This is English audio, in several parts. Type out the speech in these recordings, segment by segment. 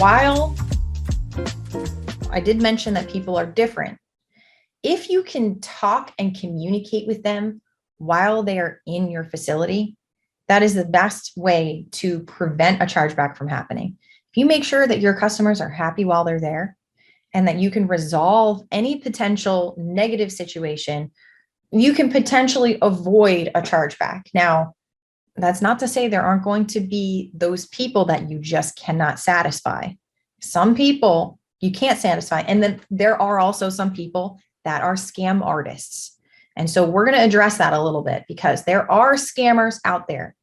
while I did mention that people are different, if you can talk and communicate with them while they are in your facility, that is the best way to prevent a chargeback from happening. If you make sure that your customers are happy while they're there and that you can resolve any potential negative situation, you can potentially avoid a chargeback. Now, that's not to say there aren't going to be those people that you just cannot satisfy. Some people you can't satisfy. And then there are also some people that are scam artists. And so we're going to address that a little bit because there are scammers out there.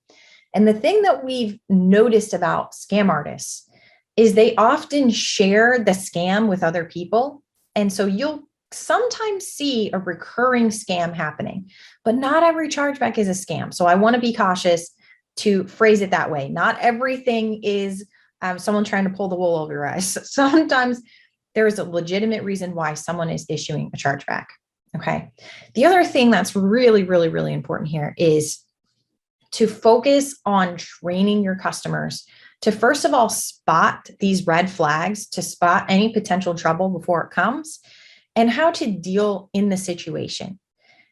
And the thing that we've noticed about scam artists is they often share the scam with other people. And so you'll sometimes see a recurring scam happening, but not every chargeback is a scam. So I want to be cautious to phrase it that way. Not everything is someone trying to pull the wool over your eyes. Sometimes there is a legitimate reason why someone is issuing a chargeback. Okay. The other thing that's really, really, really important here is to focus on training your customers to, first of all, spot these red flags, to spot any potential trouble before it comes, and how to deal in the situation.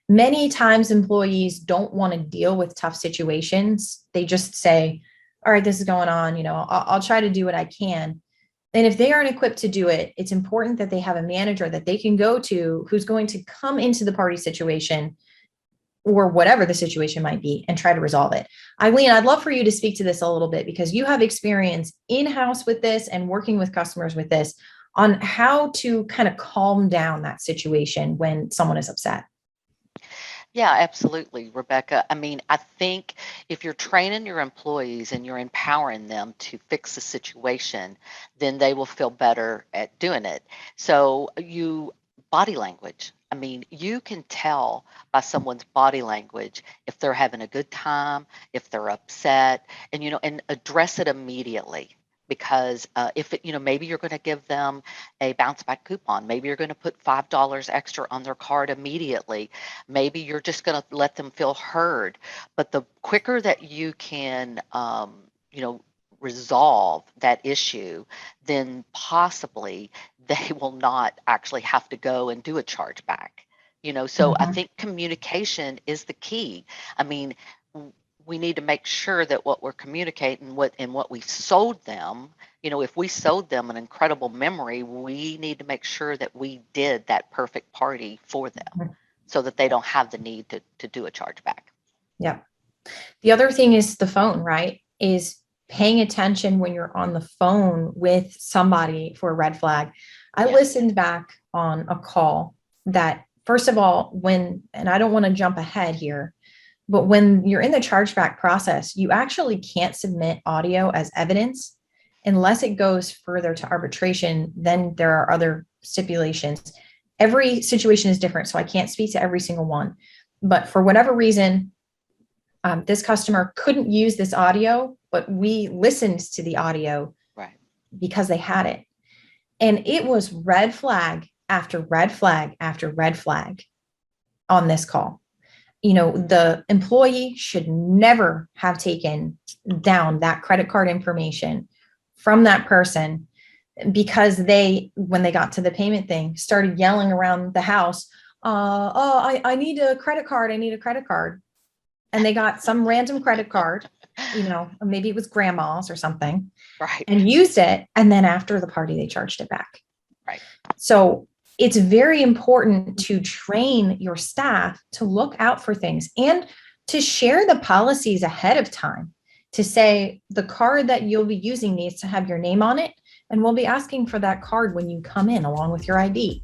Many times employees don't want to deal with tough situations. They just say, all right, this is going on, I'll try to do what I can. And if they aren't equipped to do it, it's important that they have a manager that they can go to who's going to come into the party situation or whatever the situation might be and try to resolve it. Eileen, I'd love for you to speak to this a little bit because you have experience in-house with this and working with customers with this on how to kind of calm down that situation when someone is upset. Yeah, absolutely, Rebecca. I mean, I think if you're training your employees and you're empowering them to fix the situation, then they will feel better at doing it. So body language. I mean, you can tell by someone's body language if they're having a good time, if they're upset, and address it immediately. Because maybe you're going to give them a bounce back coupon. Maybe you're going to put $5 extra on their card immediately. Maybe you're just going to let them feel heard. But the quicker that you can, resolve that issue, then possibly they will not actually have to go and do a chargeback. So I think communication is the key. I mean, we need to make sure that what we're communicating what we sold them, if we sold them an incredible memory, we need to make sure that we did that perfect party for them so that they don't have the need to do a chargeback. Yeah. The other thing is the phone, right? Is paying attention when you're on the phone with somebody for a red flag. I listened back on a call that, first of all, and I don't want to jump ahead here, but when you're in the chargeback process, you actually can't submit audio as evidence unless it goes further to arbitration. Then there are other stipulations. Every situation is different, so I can't speak to every single one. But for whatever reason, this customer couldn't use this audio, but we listened to the audio because they had it. And it was red flag after red flag after red flag on this call. The employee should never have taken down that credit card information from that person because when they got to the payment thing, started yelling around the house, I need a credit card. I need a credit card. And they got some random credit card, maybe it was grandma's or something, and used it. And then after the party, they charged it back. Right. So it's very important to train your staff to look out for things and to share the policies ahead of time, to say the card that you'll be using needs to have your name on it. And we'll be asking for that card when you come in along with your ID.